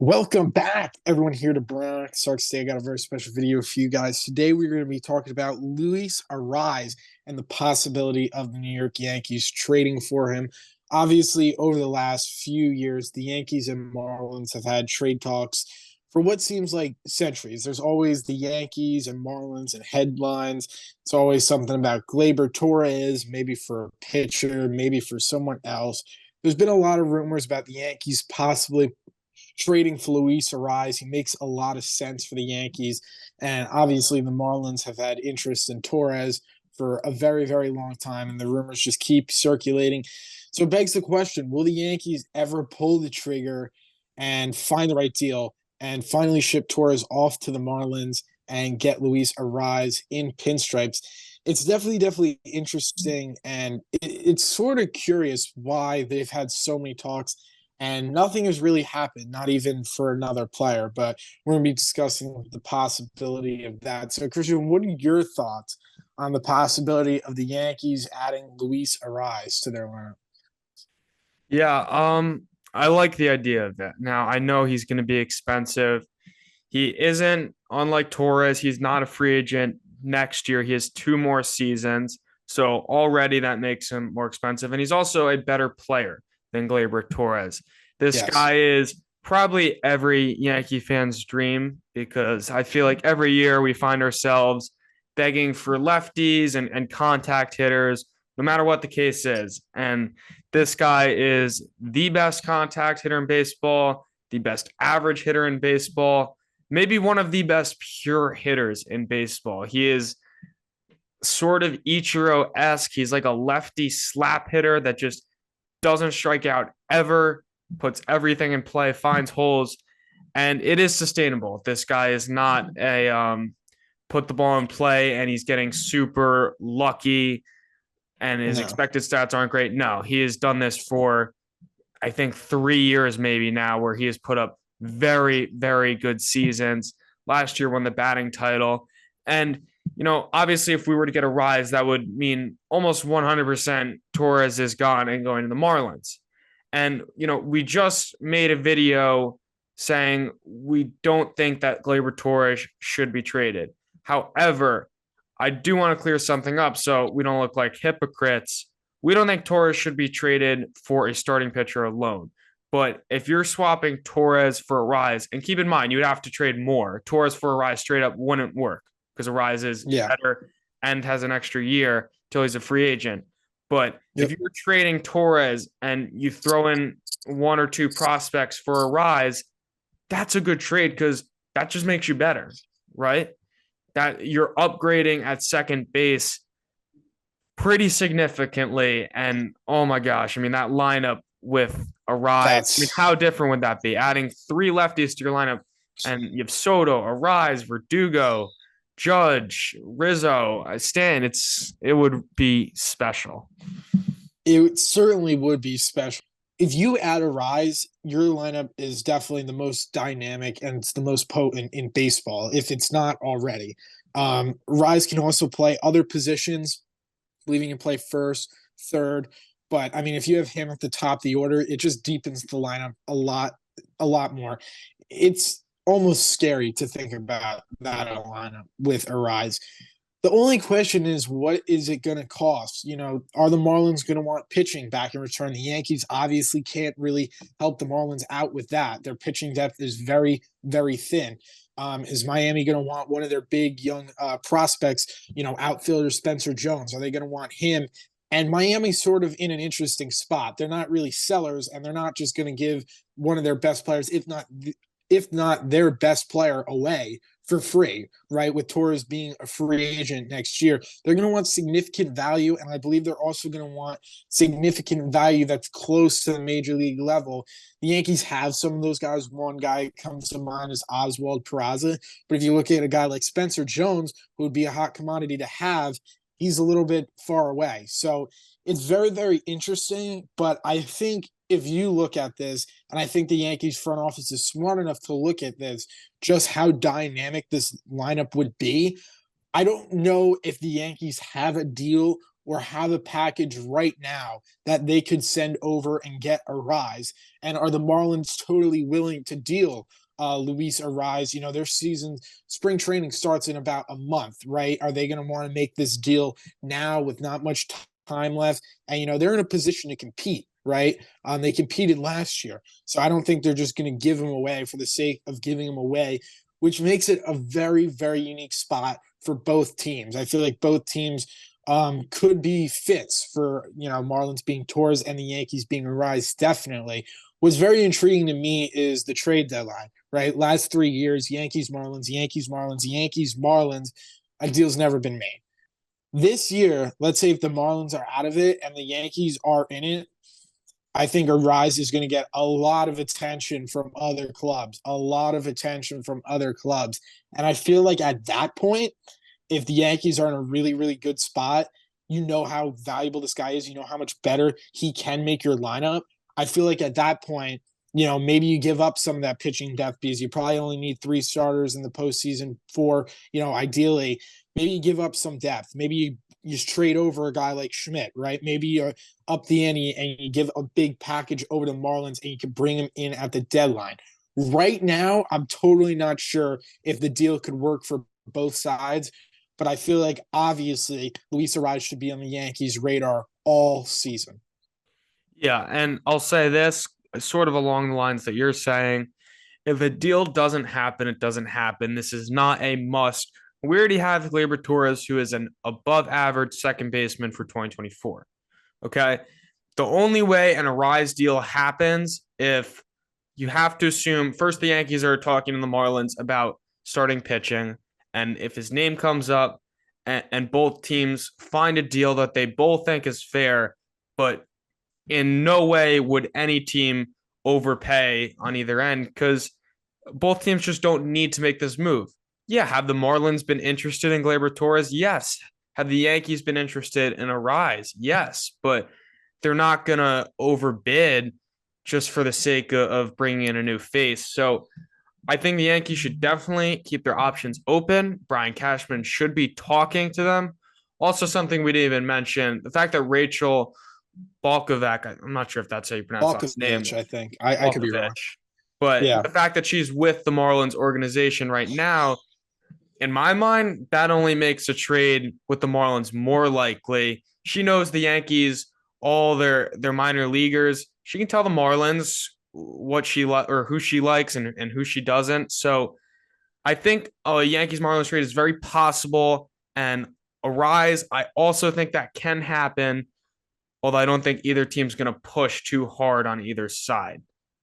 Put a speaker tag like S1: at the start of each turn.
S1: Welcome back, everyone, here to Brown Sarks. Today, I got a very special video for you guys. Today, we're going to be talking about Luis Arraez and the possibility of the New York Yankees trading for him. Obviously, over the last few years, the Yankees and Marlins have had trade talks for what seems like centuries. There's always the Yankees and Marlins and headlines. It's always something about Gleyber Torres, maybe for a pitcher, maybe for someone else. There's been a lot of rumors about the Yankees possibly trading for Luis Arraez. He makes a lot of sense for the Yankees. And obviously, the Marlins have had interest in Torres for a very, very long time, and the rumors just keep circulating. So it begs the question, will the Yankees ever pull the trigger and find the right deal and finally ship Torres off to the Marlins and get Luis Arraez in pinstripes? It's definitely interesting, and it's sort of curious why they've had so many talks and nothing has really happened, not even for another player. But we're going to be discussing the possibility of that. So, Christian, what are your thoughts on the possibility of the Yankees adding Luis Arraez to their lineup?
S2: Yeah, I like the idea of that. Now, I know he's going to be expensive. He isn't, unlike Torres, he's not a free agent next year. He has two more seasons. So already that makes him more expensive. And he's also a better player than Gleyber Torres. This
S1: Yes.
S2: guy is probably every Yankee fan's dream because I feel like every year we find ourselves begging for lefties and contact hitters, no matter what the case is. And this guy is the best contact hitter in baseball, the best average hitter in baseball, maybe one of the best pure hitters in baseball. He is sort of Ichiro-esque. He's like a lefty slap hitter that just doesn't strike out ever, puts everything in play, finds holes, and it is sustainable. This guy is not a put the ball in play and he's getting super lucky and his
S1: No.
S2: expected stats aren't great. No, he has done this for I think 3 years maybe now, where he has put up very, very good seasons. Last year won the batting title. And, obviously, if we were to get a rise, that would mean almost 100% Torres is gone and going to the Marlins. And, we just made a video saying we don't think that Gleyber Torres should be traded. However, I do want to clear something up so we don't look like hypocrites. We don't think Torres should be traded for a starting pitcher alone. But if you're swapping Torres for Arraez, and keep in mind, you would have to trade more. Torres for Arraez straight up wouldn't work because Arraez is
S1: Yeah.
S2: better and has an extra year till he's a free agent. But if
S1: Yep.
S2: you're trading Torres and you throw in one or two prospects for Arraez, that's a good trade because that just makes you better, right? That you're upgrading at second base pretty significantly. And oh my gosh, I mean, that lineup with Arraez, I mean,
S1: That's
S2: how different would that be? Adding three lefties to your lineup, and you have Soto, Arraez, Verdugo, Judge, Rizzo, Stan. It would be special.
S1: it certainly would be special. If you add Arraez, your lineup is definitely the most dynamic and it's the most potent in baseball, if it's not already. Arraez can also play other positions, leaving him play first, third. But I mean, if you have him at the top of the order, it just deepens the lineup a lot more. It's almost scary to think about that lineup with Arraez. The only question is, what is it going to cost? Are the Marlins going to want pitching back in return? The Yankees obviously can't really help the Marlins out with that. Their pitching depth is very, very thin. Is Miami going to want one of their big young prospects, outfielder Spencer Jones? Are they going to want him? And Miami's sort of in an interesting spot. They're not really sellers, and they're not just going to give one of their best players, if not their best player, away for free, right? With Torres being a free agent next year, they're going to want significant value. And I believe they're also going to want significant value that's close to the major league level. The Yankees have some of those guys. One guy comes to mind is Oswald Peraza. But if you look at a guy like Spencer Jones, who would be a hot commodity to have, he's a little bit far away. So it's very, very interesting. But I think if you look at this, and I think the Yankees front office is smart enough to look at this, just how dynamic this lineup would be. I don't know if the Yankees have a deal or have a package right now that they could send over and get Arraez? And are the Marlins totally willing to deal Luis Arraez? Their spring training starts in about a month, right? Are they going to want to make this deal now with not much time left? And, they're in a position to compete, right? They competed last year. So I don't think they're just going to give him away for the sake of giving him away, which makes it a very, very unique spot for both teams. I feel like both teams could be fits for, Marlins being Torres and the Yankees being Arraez, definitely. What's very intriguing to me is the trade deadline, right? Last 3 years, Yankees, Marlins, Yankees, Marlins, Yankees, Marlins, a deal's never been made. This year, let's say if the Marlins are out of it and the Yankees are in it, I think Arraez is going to get a lot of attention from other clubs, a lot of attention from other clubs. And I feel like at that point, if the Yankees are in a really, really good spot, you know how valuable this guy is, you know how much better he can make your lineup. I feel like at that point, maybe you give up some of that pitching depth because you probably only need 3 starters in the postseason for, ideally. Maybe you give up some depth. Maybe you just trade over a guy like Schmidt, right? Maybe you up the ante and you give a big package over to Marlins and you can bring him in at the deadline. Right now, I'm totally not sure if the deal could work for both sides, but I feel like obviously Luis Arraez should be on the Yankees' radar all season.
S2: Yeah, and I'll say this sort of along the lines that you're saying. If a deal doesn't happen, it doesn't happen. This is not a must. We already have Gleyber Torres, who is an above average second baseman for 2024. Okay. The only way an Arraez deal happens if you have to assume first the Yankees are talking to the Marlins about starting pitching. And if his name comes up and both teams find a deal that they both think is fair, but in no way would any team overpay on either end because both teams just don't need to make this move. Yeah, have the Marlins been interested in Gleyber Torres? Yes. Have the Yankees been interested in Arraez? Yes, but they're not going to overbid just for the sake of bringing in a new face. So I think the Yankees should definitely keep their options open. Brian Cashman should be talking to them. Also, something we didn't even mention, the fact that Rachel Balkovec, I'm not sure if that's how you pronounce her name.
S1: Balkovich, I think. I could be wrong.
S2: But
S1: Yeah.
S2: the fact that she's with the Marlins organization right now, in my mind, that only makes a trade with the Marlins more likely. She knows the Yankees, all their minor leaguers. She can tell the Marlins what she or who she likes and who she doesn't. So I think a Yankees Marlins trade is very possible. And Arraez, I also think that can happen, although I don't think either team's going to push too hard on either side.